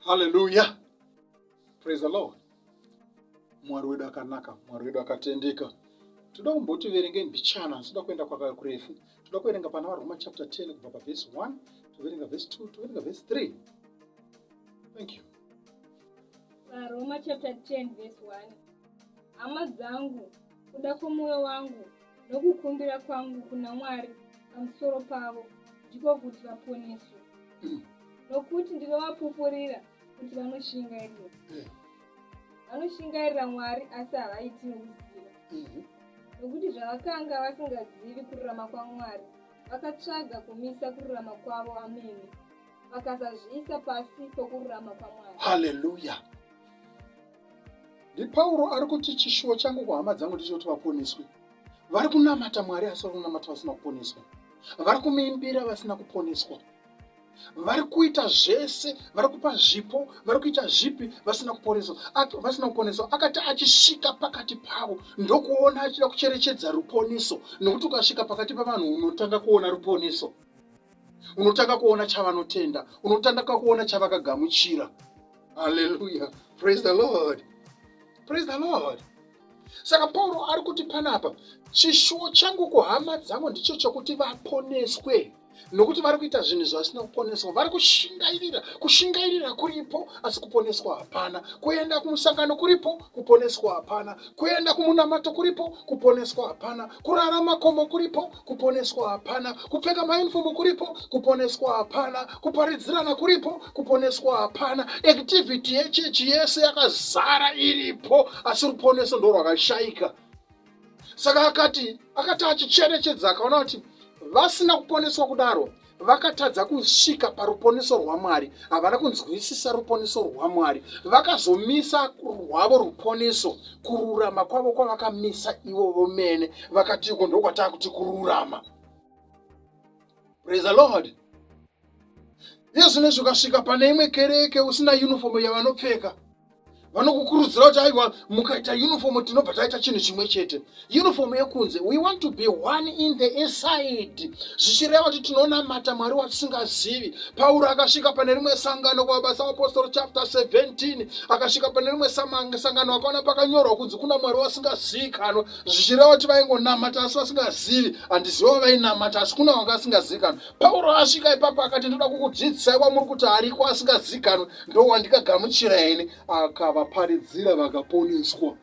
Hallelujah. Praise the Lord. Mwari wedu akanaka, Mwari wedu akatendeka. Toda kumbotiverenga mbichana, toda kuenda kwakakurefu. Toda kuverenga pana vaRoma chapter 10 kubva paverse 1, toverenga verse 2, toverenga verse 3. Thank you. Roma chapter 10 verse 1. Hama dzangu, kuda kwomwoyo wangu nokukumbira kwangu kuna Mwari pamusoro pavo ndiko kuti vaponeswe. Nokuti ndinovapupurira kuti vanoshingairira. Vanoshingairira Mwari asi havaiti nokuziva. Nokuti zvavakanga vasingazivi kururama kwaMwari, vakatsvaga kumisa kururama kwavo amene, vakasazviisa pasi pokururama kwaMwari. Hallelujah. NdiPauro ari kuti chishuwo changu kuhama dzangu ndichoti vaponeswe. Vari kunamata Mwari asi vari kunamata vasina kuponeswa. Vari kumuimbira vasina kuponeswa. Vari kuita zvese, vari kupa zvipo, vari kuita zvipi vasina kuponeswa. Akati achisvika pakati pavo ndokuona achida kucherechedza ruponeso. Nokuti ukasvika pakati pavanhu unotanga kuona ruponeso. Unotanga kuona chavanotenda. Unotanga kuona chavakagamuchira. Hallelujah. Praise the Lord. Praise the Lord. Saka Pauro ari kuti panapa chishuwo changu kuhama dzangu ndicho chokuti vaponeswe. Nokuti vari kuita zvinhu zvasina kuponeswa. Vari kushingairira kuripo asi kuponeswa hapana. Kuenda kumusangano kuripo kuponeswa hapana. Kuenda kumunamato kuripo kuponeswa hapana. Kurara makomo kuripo kuponeswa hapana. Kupfeka maunifomu kuripo kuponeswa hapana. Kuparidzirana kuripo kuponeswa hapana. Activity yechechi yese yakazara iripo asi ruponeso ndo rwakashaika. Saka akati achicherechedza akaona kuti vasina kuponeswa kudaro vakatadza kusvika paruponeso rwaMwari. Havana kunzwisisa ruponeso rwaMwari. Vakazomisa rwavo ruponeso kururama kwavo kwavakamisa ivo vomene. Vakati iko ndokwatava kuti kururama. Praise the Lord. Yezvinezvi ukasvika pane imwe kereke usina uniform yavanopfeka, vanokukurudzira kuti aiwa mukaita uniform tinobva taita chinhu chimwe chete. Uniform yekunze, we want to be one in the inside. Zvichireva kuti tinonamata Mwari watisingazivi. Pauro akasvika pane rimwe sangano kuMabasa aPostoli chapter 17, akasvika pane rimwe sangano akaona pakanyorwa kunzi kuna Mwari wasingazivikanwa. Zvichireva kuti vaingonamata asi vasingazivi. Handiziva vainamata asi kuna wanga asingazivikanwa. Pauro asvika ipapo akati ndoda kukudzidzisai kwamuri kuti ariko asingazivikanwa ndo wandikagamuchira ene. Akavaparidzira vakaponeswa.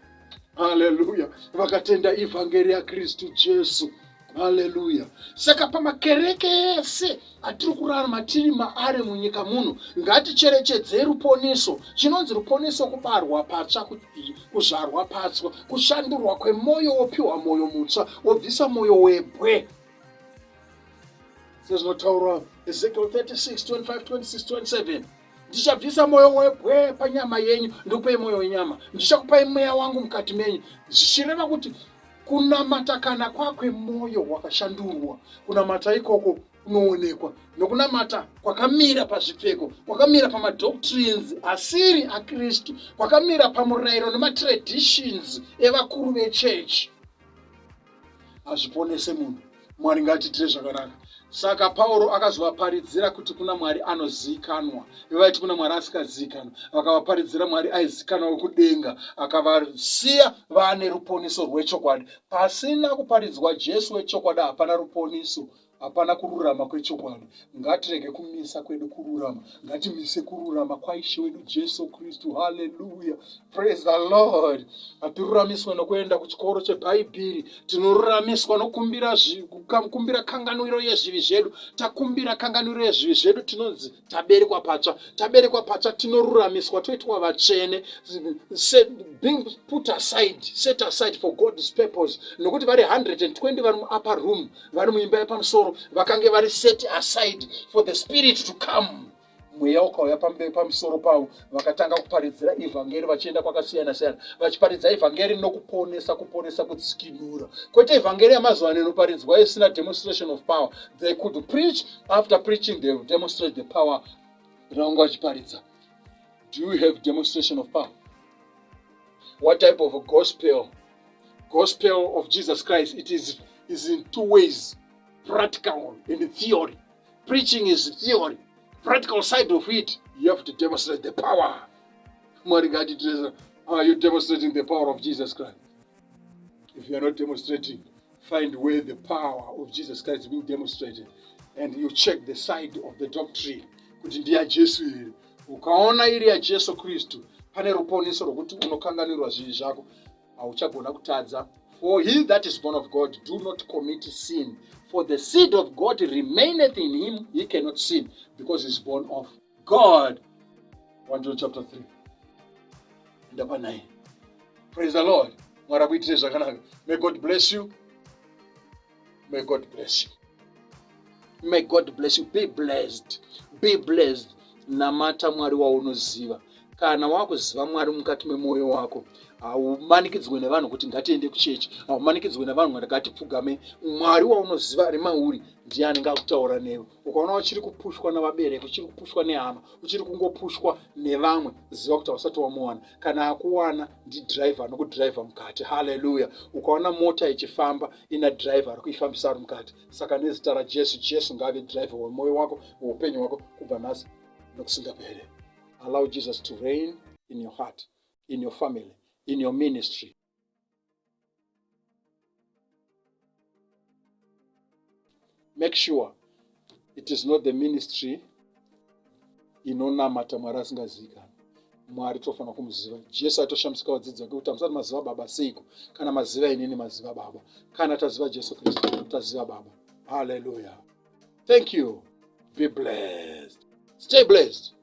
Hallelujah. Vakatenda evhangeri yaKristu Jesu. Hallelujah. Saka pamakereke ese atiri kurarama tiri maari munyika muno, ngaticherechedze ruponeso. Chinonzi ruponeso kubarwa patsva, kuzvarwa patsva, kushandurwa kwemoyo, wopiwa moyo mutsva, wobvisa moyo webwe. Sezvinotaurwa Ezekiel 36, 25, 26, 27. Ndichabvisa moyo webwe panyama yenyu, ndokupai moyo wenyama. Ndichakupai mweya wangu mukati menyu. Zvichireva kuti kunamata kana kwakwe moyo wakashandurwa. Kunamata ikoko kunoonekwa. Nokunamata kwakamira pazvipfeko, kwakamira pamadoctrines asiri aKristu, kwakamira pamurayiro nematraditions evakuru vechechi. Hazviponese munhu. Mwari ngatiitire zvakanaka. Saka Pauro akazovaparidzira kuti kuna Mwari anozikanwa. Vaiti kuna Mwari asikazikanwa. Vakavaparidzira Mwari aizikanwa wekudenga. Akavasiya vane ruponeso rwechokwadi. Pasina kuparidzwa Jesu wechokwadi hapana ruponeso. Hapana kururama kwechokwadi. Ngatirege kumisa kwedu kururama. Ngatimise kururama kwaIshe wedu Jesu Kristu. Hallelujah. Praise the Lord. Hatiruramiswa nokuenda kuchikoro cheBhaibheri. Tinoruramiswa nokumbira kanganwiro yezvivi zvedu. Takumbira kanganwiro yezvivi zvedu tinonzi taberekwa patsva. Taberekwa patsva tinoruramiswa toitwa vatsvene. Being put aside, set aside for God's purpose. Nokuti vari 120 vari muupper room, vari muimba yepamusoro, vakange vari set aside for the Spirit to come. Mweya ukauya pamusoro pavo, vakatanga kuparidzira evhangeri vachienda kwakasiyana siyana, vachiparidza evhangeri nokuponesa, kudzikinura. Kwete evhangeri yamazuva ano inoparidzwa isina demonstration of power. They could preach, after preaching they will demonstrate the power ravanga vachiparidza. Do you have demonstration of power? What type of a gospel? Gospel of Jesus Christ, it is in two ways, practical and theory. Preaching is theory. practical side of it, you have to demonstrate the power. Are you demonstrating the power of Jesus Christ? If you are not demonstrating, find where the power of Jesus Christ is being demonstrated, and you check the side of the doctrine. Kuti ndiya Jesu iri. Ukaona iri ya Jesu Kristu, pane ruponeso rwokuti unokanganirwa zvinhu zvako, hauchagona kutadza. For he that is born of God do not commit sin. For the seed of God remaineth in him, he cannot sin, because he is born of God. 1 John chapter 3. Ndapa 9. Praise the Lord. May God bless you. May God bless you. May God bless you. Be blessed. Be blessed. Namata Mwari waunoziva. Kana wakuziva Mwari mukati memoyo wako, haumanikidzwe nevanhu kuti ngatiende kuchechi, haumanikidzwe nevanhu kuti ngatipfugame. Mwari waunoziva ari mauri ndiye anenge akutaura newe. Ukaona uchiri kupushwa navabereki, uchiri kupushwa nehama, uchiri kungopushwa nevamwe, ziva kuti hausati wamuwana. Kana akuwana ndidhiraivha anokudhiraivha mukati. Haleluya. Ukaona mota ichifamba ina dhiraivha ari kuifambisa ari mukati. Saka nezita raJesu, Jesu ngave dhiraivha wemoyo wako, weupenyu hwako kubva nhasi nokusingapere. Allow Jesus to reign in your heart, in your family, in your ministry. Make sure it is not the ministry inonamata Mwari asingazivikanwi. Mwari tofana kumuziva. Jesu atoshamisika vadzidzi vake kuti hamusati maziva Baba seiko. Kana maziva inini maziva Baba. Kana taziva Jesu Kristu taziva Baba. Hallelujah. Thank you. Be blessed. Stay blessed.